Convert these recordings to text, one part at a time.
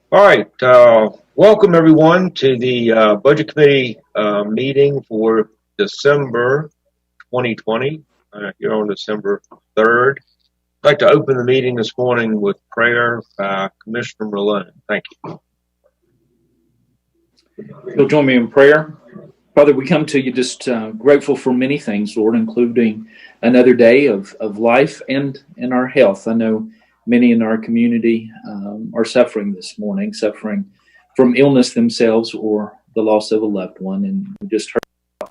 All right. Welcome everyone to the Budget Committee meeting for December 2020, here on December 3rd. I'd like to open the meeting this morning with prayer by Commissioner Malone. Thank you. You'll join me in prayer. Father, we come to you just grateful for many things, Lord, including another day of life and in our health. I know many in our community are suffering this morning, suffering from illness themselves or the loss of a loved one. And we just heard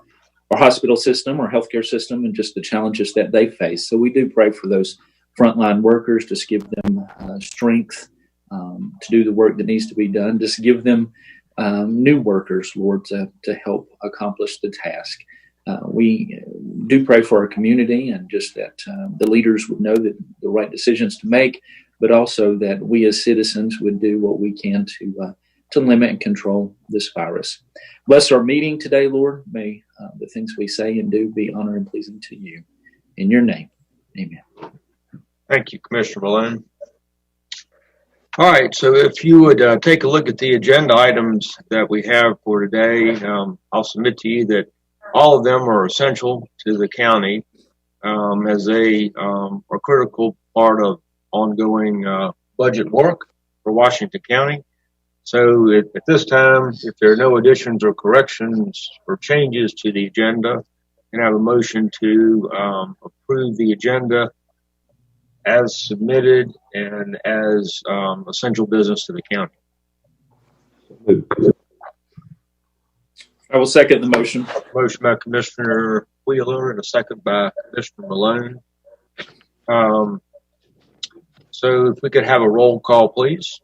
our hospital system, our healthcare system, and just the challenges that they face. So we do pray for those frontline workers, just give them strength to do the work that needs to be done. Just give them new workers, Lord, to help accomplish the task. We do pray for our community and just that the leaders would know that the right decisions to make, but also that we as citizens would do what we can to limit and control this virus. Bless our meeting today, Lord. May the things we say and do be honor and pleasing to you. In your name, amen. Thank you, Commissioner Malone. All right, so if you would take a look at the agenda items that we have for today, I'll submit to you that all of them are essential to the county as they are a critical part of ongoing budget work for Washington County. So at this time, if there are no additions or corrections or changes to the agenda, I can have a motion to approve the agenda as submitted and as essential business to the county. I will second the motion. Motion by Commissioner Wheeler and a second by Commissioner Malone. So if we could have a roll call, please.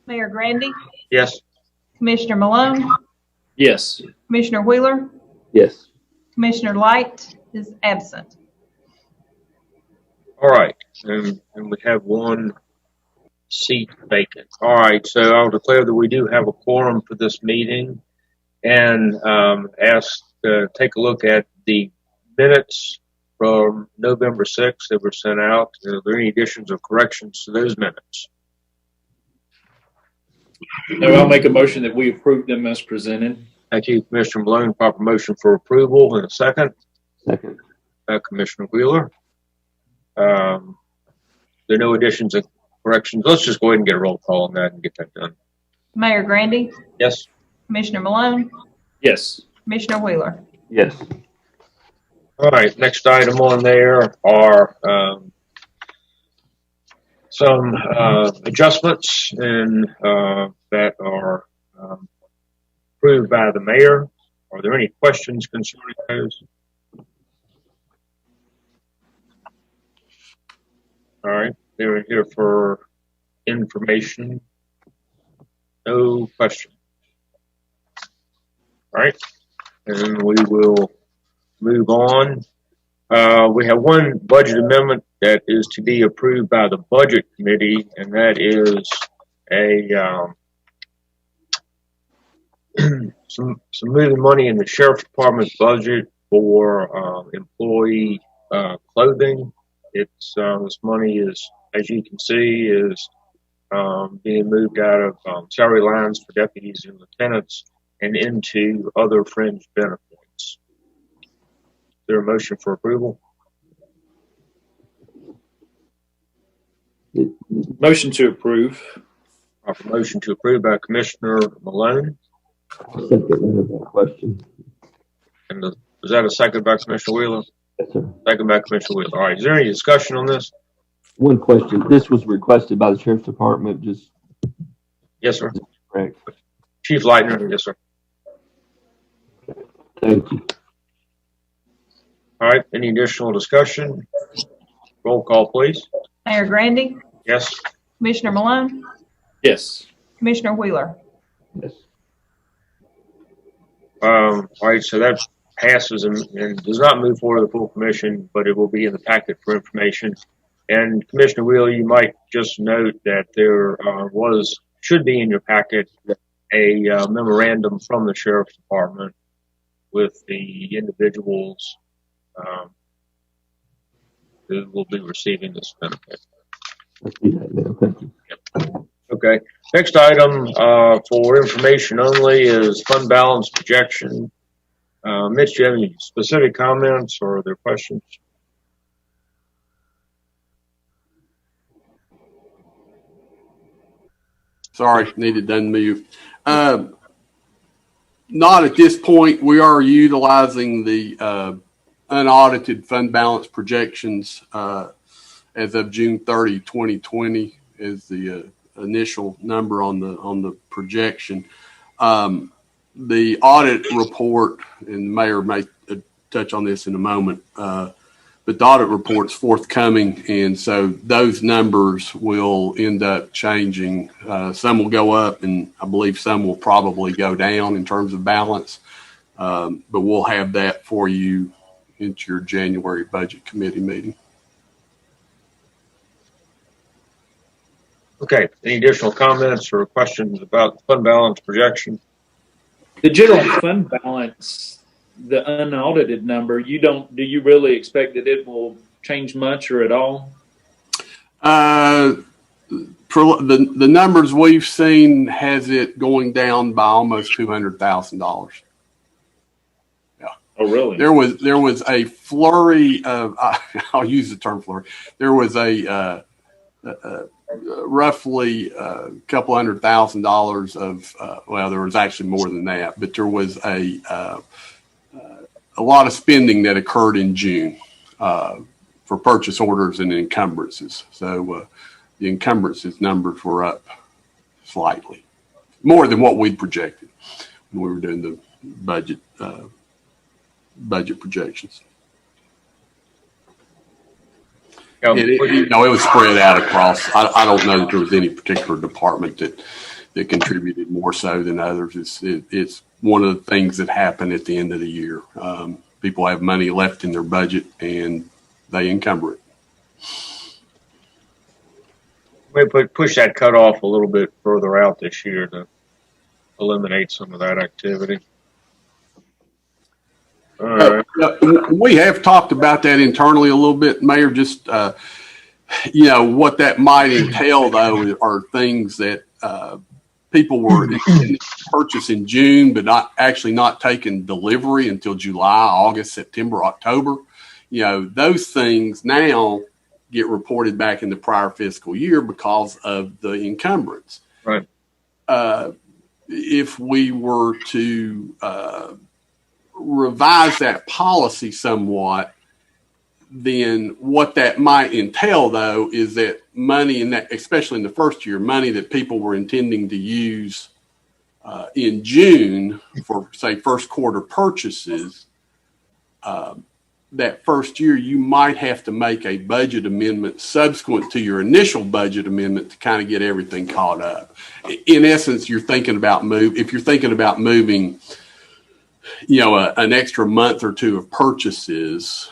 Mayor Grandy? Yes. Commissioner Malone? Yes. Commissioner Wheeler? Yes. Commissioner Light is absent. All right, and we have one seat vacant. All right, so I'll declare that we do have a quorum for this meeting and ask to take a look at the minutes from November 6th that were sent out. Are there any additions or corrections to those minutes? No, I'll make a motion that we approve them as presented. Thank you, Commissioner Malone. Proper motion for approval in a second. Second. Commissioner Wheeler. There are no additions and corrections. Let's just go ahead and get a roll call on that and get that done. Mayor Grandy? Yes. Commissioner Malone? Yes. Commissioner Wheeler? Yes. All right, next item on there are some adjustments that are approved by the mayor. Are there any questions concerning those? All right, they're here for information. No question. All right, and we will move on. We have one budget amendment that is to be approved by the Budget Committee, and that is some moving money in the Sheriff's Department budget for employee clothing. It's this money is, as you can see, is being moved out of salary lines for deputies and lieutenants and into other fringe benefits. Is there a motion for approval? Motion to approve. Proper motion to approve by Commissioner Malone. Second question. And was that a second by Commissioner Wheeler? Yes, sir. Second by Commissioner Wheeler. All right. Is there any discussion on this? One question. This was requested by the Sheriff's Department, just Yes, sir. correct. Chief Leitner. Yes, sir. Thank you. All right. Any additional discussion? Roll call, please. Mayor Grandy? Yes. Commissioner Malone? Yes. Commissioner Wheeler? Yes. All right. So that passes and does not move forward to the full commission, but it will be in the packet for information. And Commissioner Wheeler, you might just note that there should be in your packet a memorandum from the Sheriff's Department with the individuals who will be receiving this benefit. Let's do that now. Thank you. Okay. Next item, for information only is fund balance projection. Mitch, do you have any specific comments or are there questions? Sorry, needed to unmute. Not at this point. We are utilizing the unaudited fund balance projections as of June 30, 2020 as the initial number on the projection. The audit report, and the mayor may touch on this in a moment, but the audit report's forthcoming, and so those numbers will end up changing. Some will go up, and I believe some will probably go down in terms of balance, but we'll have that for you into your January budget committee meeting. Okay. Any additional comments or questions about fund balance projection? The general fund balance, the unaudited number, do you really expect that it will change much or at all? The numbers we've seen has it going down by almost $200,000. Oh, really? There was a flurry of I'll use the term flurry. There was a roughly a couple $100,000 of well, there was actually more than that, but there was a lot of spending that occurred in June for purchase orders and encumbrances. So the encumbrances numbers were up slightly, more than what we'd projected when we were doing the budget projections. It was spread out across. I don't know that there was any particular department that contributed more so than others. It's one of the things that happen at the end of the year. People have money left in their budget and they encumber it. Maybe push that cutoff a little bit further out this year to eliminate some of that activity. All right. We have talked about that internally a little bit, Mayor. Just what that might entail, though, are things that people were purchasing in June, but not taking delivery until July, August, September, October. Those things now get reported back in the prior fiscal year because of the encumbrance. Right. If we were to revise that policy somewhat, then what that might entail, though, is that money in that, especially in the first year, money that people were intending to use in June for, say, first quarter purchases, that first year you might have to make a budget amendment subsequent to your initial budget amendment to kind of get everything caught up. In essence, if you're thinking about moving an extra month or two of purchases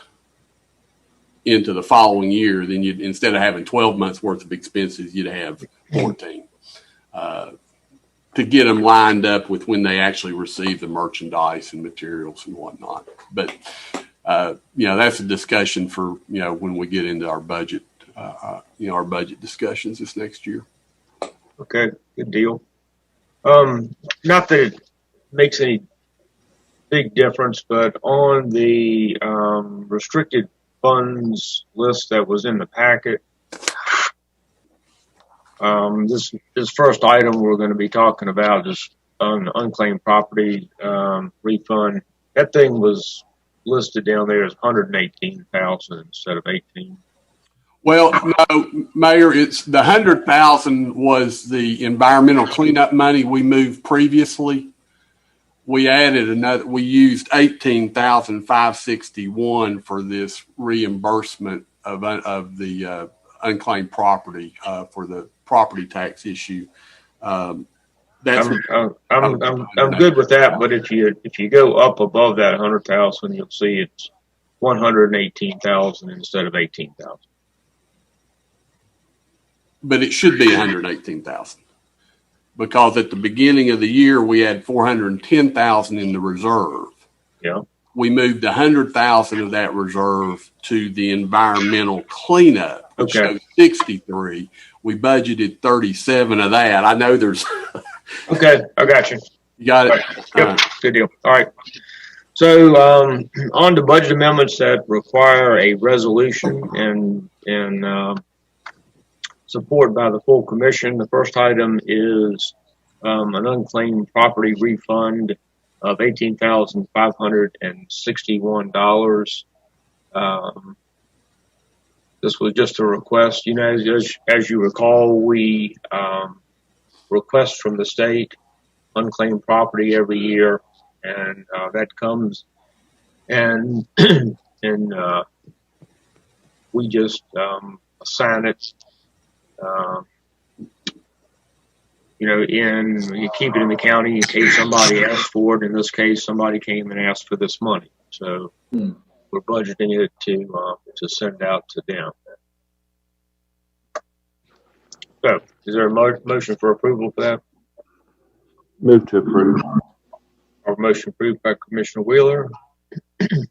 into the following year, then you'd, instead of having 12 months worth of expenses, you'd have 14 to get them lined up with when they actually receive the merchandise and materials and whatnot. But, that's a discussion for, when we get into our budget, our budget discussions this next year. Okay, good deal. Not that it makes any big difference, but on the restricted funds list that was in the packet, this first item we're going to be talking about is on unclaimed property refund. That thing was listed down there as 118,000 instead of 18. Well, no, Mayor, it's the 100,000 was the environmental cleanup money we moved previously. We added we used 18,561 for this reimbursement of the unclaimed property for the property tax issue. I'm good with that, but if you go up above that 100,000, you'll see it's 118,000 instead of 18,000. But it should be 118,000 because at the beginning of the year we had 410,000 in the reserve. Yeah. We moved 100,000 of that reserve to the environmental cleanup which Okay. shows 63. We budgeted 37 of that. I know there's, Okay, I got you. you got it. All Yep, right. good deal. All right. So, on to budget amendments that require a resolution and support by the full commission. The first item is an unclaimed property refund of $18,561. This was just a request. You know, as you recall, we request from the state unclaimed property every year, and that comes and and we just assign it. You keep it in the county in case somebody asks for it. In this case, somebody came and asked for this money, so we're budgeting it to send out to them. So, is there a motion for approval for that? Move to approve. Or motion approved by Commissioner Wheeler? Second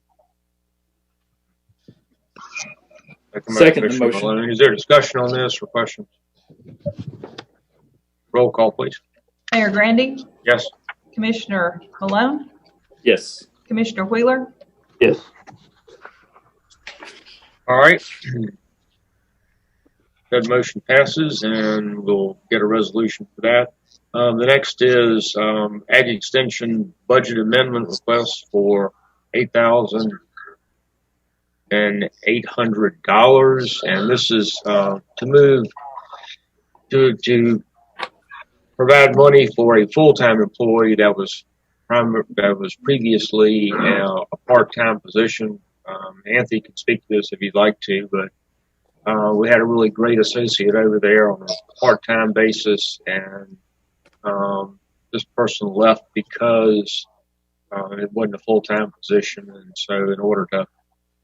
the Commissioner motion. Malone. Is there discussion on this or questions? Roll call, please. Mayor Grandy, Yes. Commissioner Malone, Yes. Commissioner Wheeler, Yes. All right. That motion passes, and we'll get a resolution for that. The next is Ag Extension budget amendment request for $8,800, and this is to move to provide money for a full-time employee that was previously a part-time position. Anthony can speak to this if you'd like to, but we had a really great associate over there on a part-time basis, and this person left because it wasn't a full-time position. And so in order to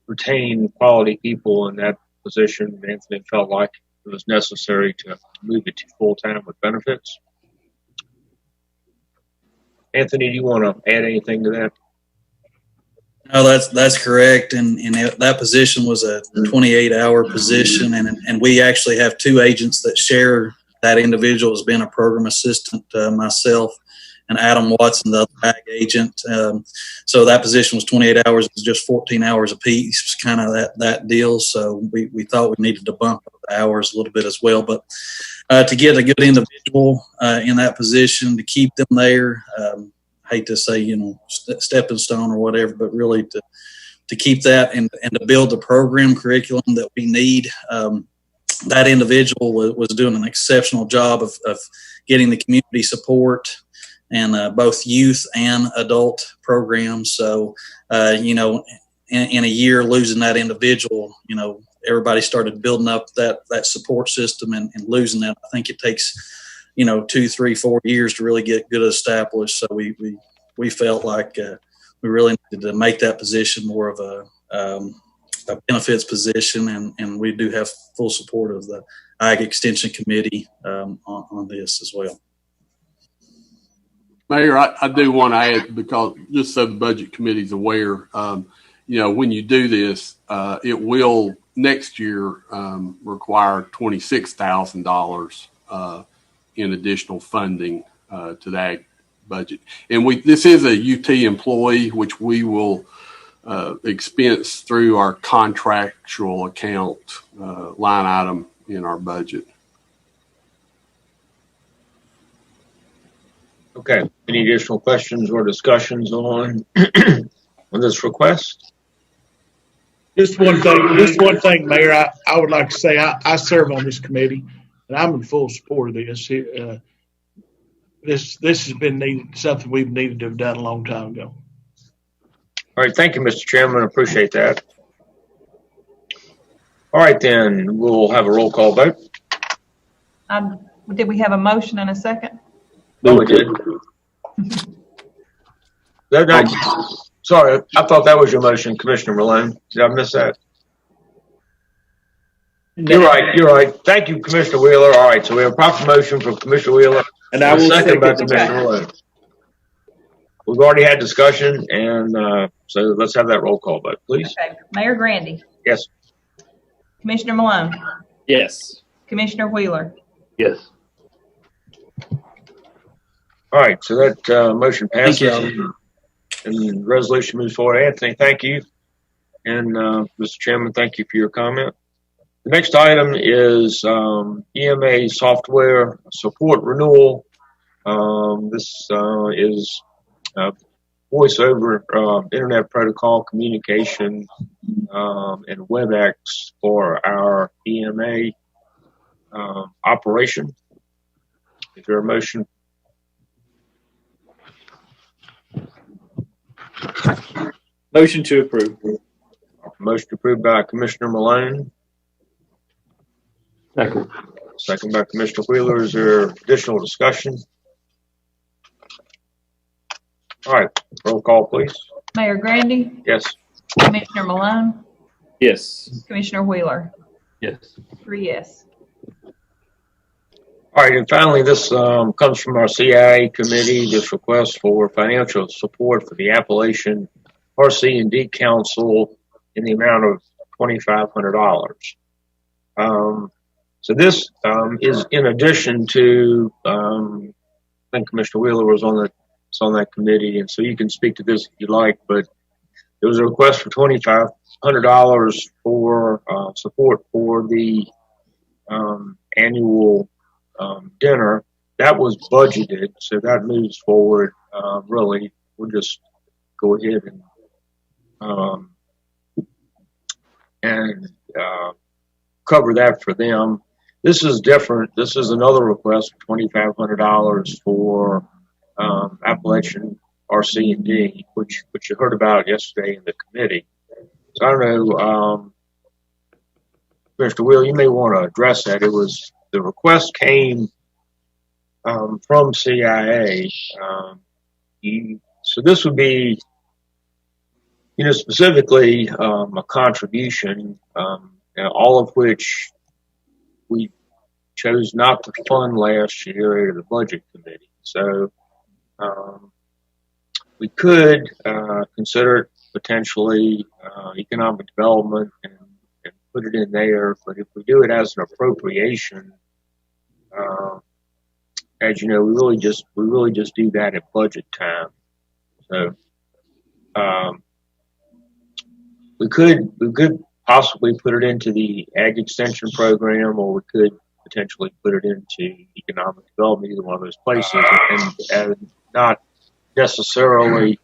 retain quality people in that position, Anthony felt like it was necessary to move it to full-time with benefits. Anthony, do you want to add anything to that? No, that's correct. And that position was a 28-hour position, and we actually have two agents that share that individual as being a program assistant, myself and Adam Watson, the other ag agent. So that position was 28 hours. It was just 14 hours apiece. It was kind of that deal. So we thought we needed to bump up the hours a little bit as well. But to get a good individual in that position, to keep them there, hate to say, stepping stone or whatever, but really to keep that and to build the program curriculum that we need. That individual was doing an exceptional job of getting the community support and both youth and adult programs. So, in a year losing that individual, everybody started building up that support system and losing that. I think it takes 2, 3, 4 years to really get good established. So we felt like we really needed to make that position more of a benefits position, and we do have full support of the Ag Extension Committee on this as well. Mayor, I do want to add, because just so the budget committee's aware, when you do this, it will next year require $26,000 in additional funding to the ag budget. And this is a UT employee, which we will expense through our contractual account line item in our budget. Okay. Any additional questions or discussions on this request? Just one thing, Mayor, I would like to say I serve on this committee, and I'm in full support of this. This has been something we've needed to have done a long time ago. All right. Thank you, Mr. Chairman. Appreciate that. All right, then we'll have a roll call vote. did we have a motion and a second? Oh, we did. Sorry, I thought that was your motion, Commissioner Malone. Did I miss that? You're right. Thank you, Commissioner Wheeler. All right, so we have a proper motion from Commissioner Wheeler. And I will second by second. Commissioner Malone. We've already had discussion, and so let's have that roll call vote, please. Okay. Mayor Grandy, Yes. Commissioner Malone, Yes. Commissioner Wheeler. Yes. All right, so that motion Thank passes you. and the resolution moves forward. Anthony, thank you. And Mr. Chairman, thank you for your comment. The next item is EMA software support renewal. This is voice over internet protocol communication and WebEx for our EMA operation. Is there a motion? Motion to approve. Motion approved by Commissioner Malone, Second. second by Commissioner Wheeler. Is there additional discussion? All right, roll call, please. Mayor Grandy. Yes. Commissioner Malone. Yes. Commissioner Wheeler. Yes. 3 yes. All right, and finally, this comes from our CIA committee, this request for financial support for the Appalachian RC&D Council in the amount of $2,500. So this is in addition to, I think Commissioner Wheeler was on that committee, and so you can speak to this if you like, but there was a request for $2,500 for support for the annual dinner. That was budgeted, so that moves forward. Really, we'll just go ahead and cover that for them. This is different. This is another request for $2,500 for Appalachian RC&D, which you heard about yesterday in the committee. So I don't know, Mr. Will, you may want to address that. It was the request came from CIA. So this would be, specifically a contribution, all of which we chose not to fund last year at the budget committee. So we could consider potentially economic development and put it in there, but if we do it as an appropriation, as you know, we really just do that at budget time. So we could possibly put it into the Ag Extension Program, or we could potentially put it into economic development, either one of those places, and not necessarily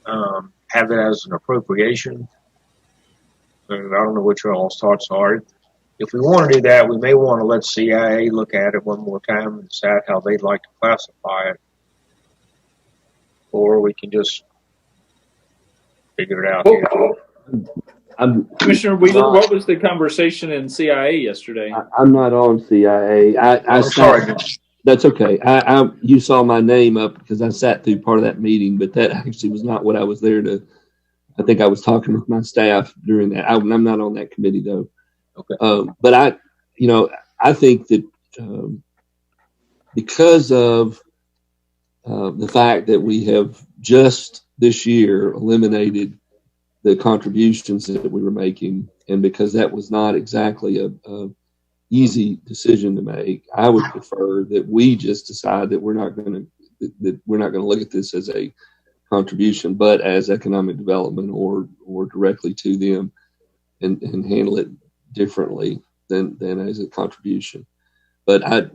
have it as an appropriation. So I don't know what your all's thoughts are. If we want to do that, we may want to let CIA look at it one more time and decide how they'd like to classify it. Or we can just figure it out here. Commissioner Wheeler, what was the conversation in CIA yesterday? I'm not on CIA. I'm sorry. That's okay. You saw my name up because I sat through part of that meeting, but that actually was not what I was there to. I think I was talking with my staff during that. I'm not on that committee though. Okay. But I think that because of the fact that we have just this year eliminated the contributions that we were making, and because that was not exactly a easy decision to make, I would prefer that we just decide that we're not going to look at this as a contribution, but as economic development or directly to them, and handle it differently than as a contribution. But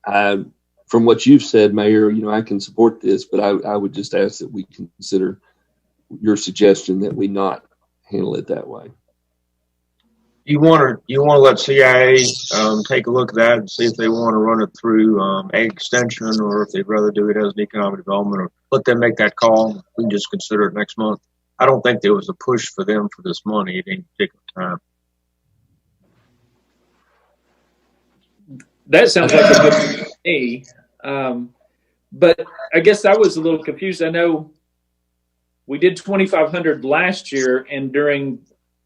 I from what you've said, Mayor, I can support this, but I would just ask that we consider your suggestion that we not handle it that way. You want to let CIA take a look at that and see if they want to run it through Ag Extension, or if they'd rather do it as an economic development, or let them make that call. We can just consider it next month. I don't think there was a push for them for this money at any particular time. That sounds like a good thing to me. But I guess I was a little confused. I know we did 2,500 last year, and during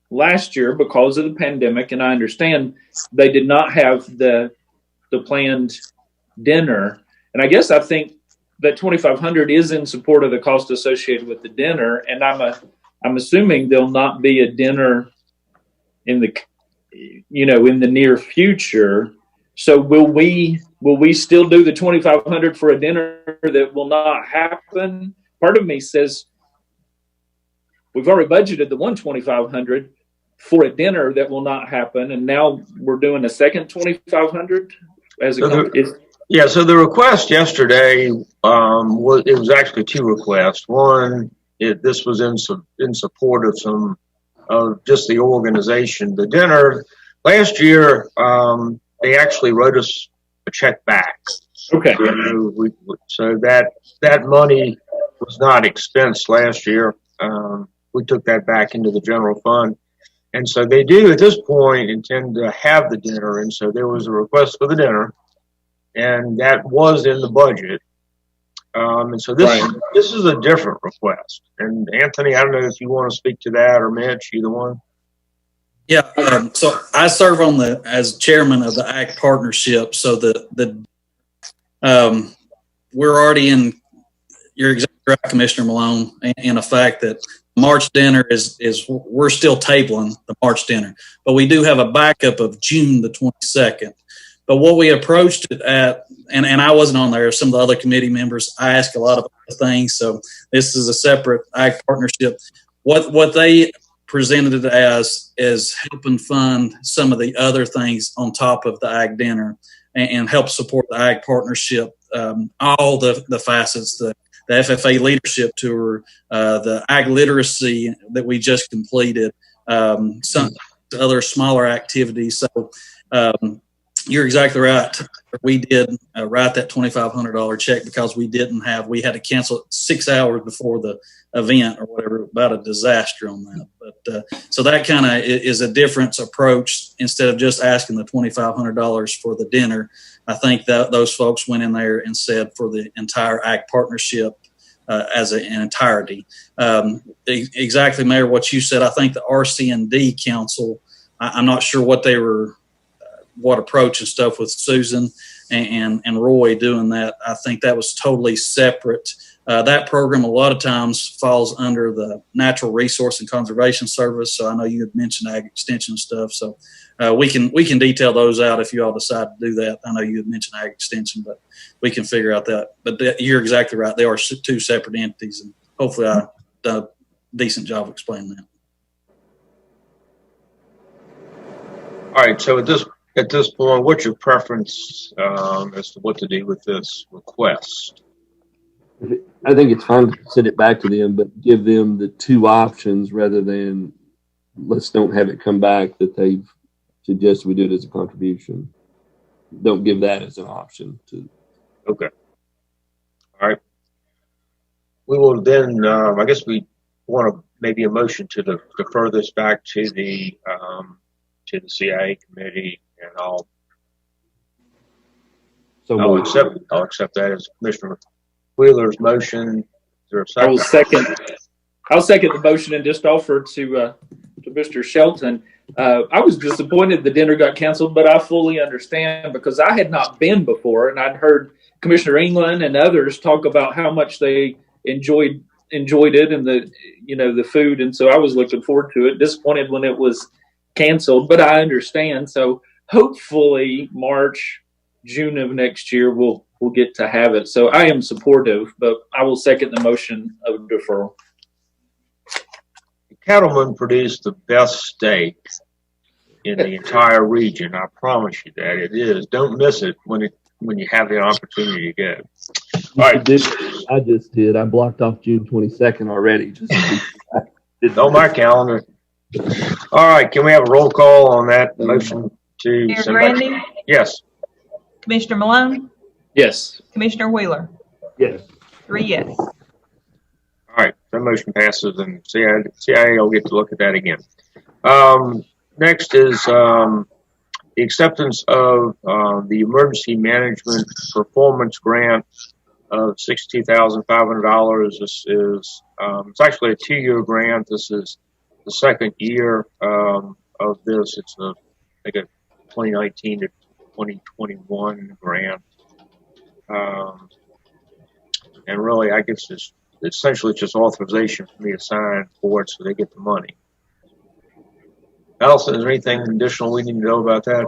last year, because of the pandemic, and I understand they did not have the planned dinner. And I think that 2,500 is in support of the cost associated with the dinner. And I'm assuming there'll not be a dinner in the in the near future. So will we still do the 2,500 for a dinner that will not happen? Part of me says we've already budgeted the 2,500 for a dinner that will not happen, and now we're doing a second 2,500 as a company. Yeah, so the request yesterday was actually two requests. One, this was in support of some of just the organization. The dinner last year, they actually wrote us a check back. Okay. So that money was not expensed last year. We took that back into the general fund. And so they do at this point intend to have the dinner. And so there was a request for the dinner, and that was in the budget. And so this is a different request. And Anthony, I don't know if you want to speak to that, or Mitch, either one. Yeah. So I serve as chairman of the ACT partnership. So we're already in. You're exactly right, Commissioner Malone, in the fact that March dinner is we're still tabling the March dinner, but we do have a backup of June the 22nd. But what we approached it at, and I wasn't on there, some of the other committee members, I asked a lot of other things. So this is a separate ACT partnership. What they presented it as is helping fund some of the other things on top of the ACT dinner and help support the ACT partnership, all the facets, the FFA leadership tour, the ag literacy that we just completed, some other smaller activities. So you're exactly right. We did write that $2,500 check because we had to cancel it 6 hours before the event or whatever, about a disaster on that. But so that kind of is a different approach. Instead of just asking the $2,500 for the dinner, I think that those folks went in there and said for the entire ACT partnership as an entirety. Exactly, Mayor, what you said. I think the RC&D Council, I'm not sure what approach and stuff with Susan and Roy doing that. I think that was totally separate. That program a lot of times falls under the Natural Resource and Conservation Service. So I know you had mentioned ag extension stuff. So we can detail those out if you all decide to do that. I know you had mentioned ag extension, but we can figure out that. But you're exactly right. They are two separate entities, and hopefully I done a decent job of explaining that. All right. So at this point, what's your preference as to what to do with this request? I think it's fine to send it back to them, but give them the two options rather than let's don't have it come back that they've suggested we do it as a contribution. Don't give that as an option. Okay. All right. We will then, I guess we want maybe a motion to defer this back to the CIA committee, and I'll accept that as Commissioner Wheeler's motion. Is there a second? I'll second the motion and just offer to Mr. Shelton. I was disappointed the dinner got canceled, but I fully understand because I had not been before, and I'd heard Commissioner England and others talk about how much they enjoyed it and the food, and so I was looking forward to it. Disappointed when it was canceled, but I understand. So hopefully June of next year we'll get to have it. So I am supportive, but I will second the motion of deferral. Cattlemen produce the best steak in the entire region. I promise you that it is. Don't miss it when you have the opportunity to go. All right. I just did. I blocked off June 22nd already. It's on my calendar. All right. Can we have a roll call on that motion to Mayor send Grandy? back? Yes. Commissioner Malone? Yes. Commissioner Wheeler? Yes. 3 yes. All right. That motion passes, and CIA will get to look at that again. Next is the acceptance of the Emergency Management Performance Grant of $62,500. This is it's actually a 2-year grant. This is the second year of this. It's a 2019 to 2021 grant, and really, I guess it's essentially just authorization for me to sign for it, so they get the money. Allison, is there anything additional we need to know about that?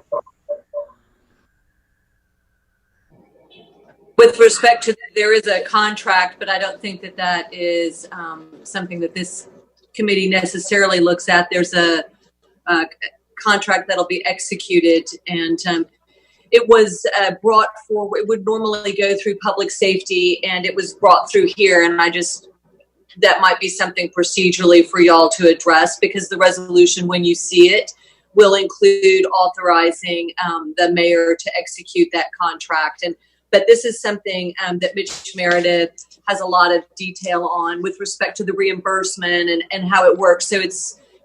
With respect to, there is a contract, but I don't think that that is something that this committee necessarily looks at. There's a contract that'll be executed, and it was brought forward. It would normally go through public safety, and it was brought through here, and that might be something procedurally for y'all to address, because the resolution, when you see it, will include authorizing the mayor to execute that contract. But this is something that Mitch Meredith has a lot of detail on with respect to the reimbursement and how it works. So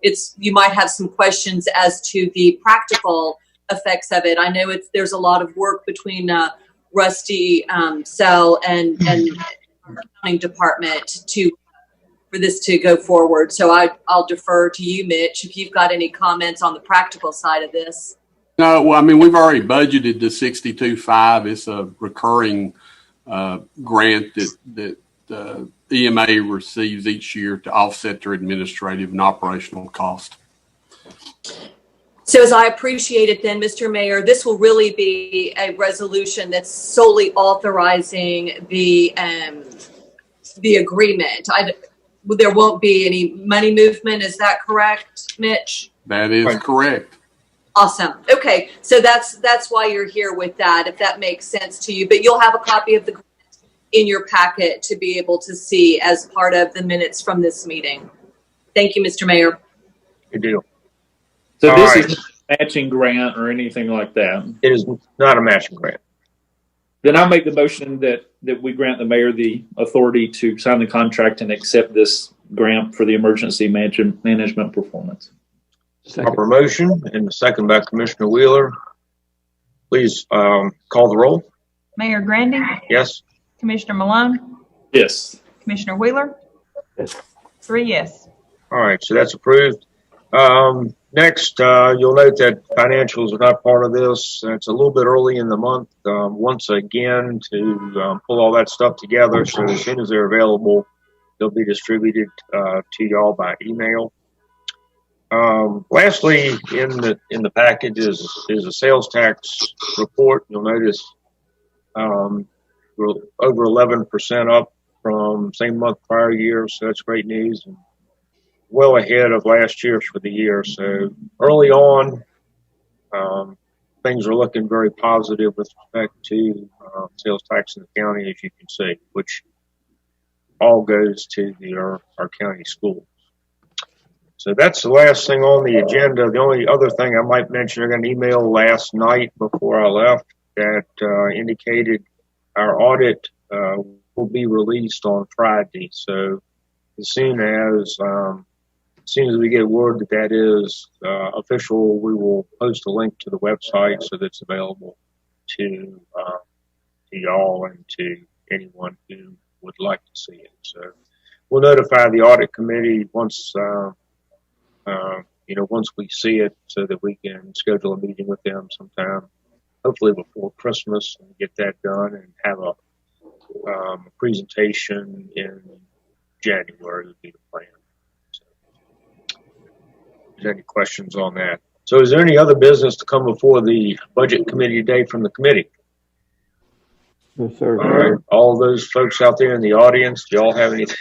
you might have some questions as to the practical effects of it. I know there's a lot of work between Rusty Sell and the accounting department for this to go forward. So I'll defer to you, Mitch, if you've got any comments on the practical side of this. No, well, I mean, we've already budgeted the 62.5. It's a recurring grant that EMA receives each year to offset their administrative and operational cost. So as I appreciate it then, Mr. Mayor, this will really be a resolution that's solely authorizing the agreement. There won't be any money movement. Is that correct, Mitch? That is correct. Awesome. Okay. So that's why you're here with that, if that makes sense to you. But you'll have a copy of the grant in your packet to be able to see as part of the minutes from this meeting. Thank you, Mr. Mayor. Good deal. So All this right. is a matching grant or anything like that. It is not a matching grant. Then I'll make the motion that we grant the mayor the authority to sign the contract and accept this grant for the emergency management performance. Proper motion and the second by Commissioner Wheeler. Please call the roll. Mayor Grandy, Yes. Commissioner Malone, Yes. Commissioner Wheeler. Yes. 3 yes. All right, so that's approved. Next, you'll note that financials are not part of this. It's a little bit early in the month, once again, to pull all that stuff together. So as soon as they're available, they'll be distributed to y'all by email. Lastly, in the package is a sales tax report. You'll notice we're over 11% up from same month prior year, so that's great news. And well ahead of last year for the year. So early on, things are looking very positive with respect to sales tax in the county, as you can see, which all goes to our county schools. So that's the last thing on the agenda. The only other thing I might mention, I got an email last night before I left that indicated our audit will be released on Friday. So as soon as we get word that is official, we will post a link to the website so that it's available to y'all and to anyone who would like to see it. So we'll notify the audit committee once we see it, so that we can schedule a meeting with them sometime, hopefully before Christmas, and get that done and have a presentation in January would be the plan. So, is there any questions on that? So is there any other business to come before the budget committee today from the committee? No, sir. All right, all those folks out there in the audience, do y'all have anything?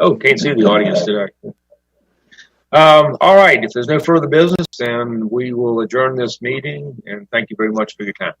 Oh, can't see the audience today. All right, if there's no further business, then we will adjourn this meeting, and thank you very much for your time.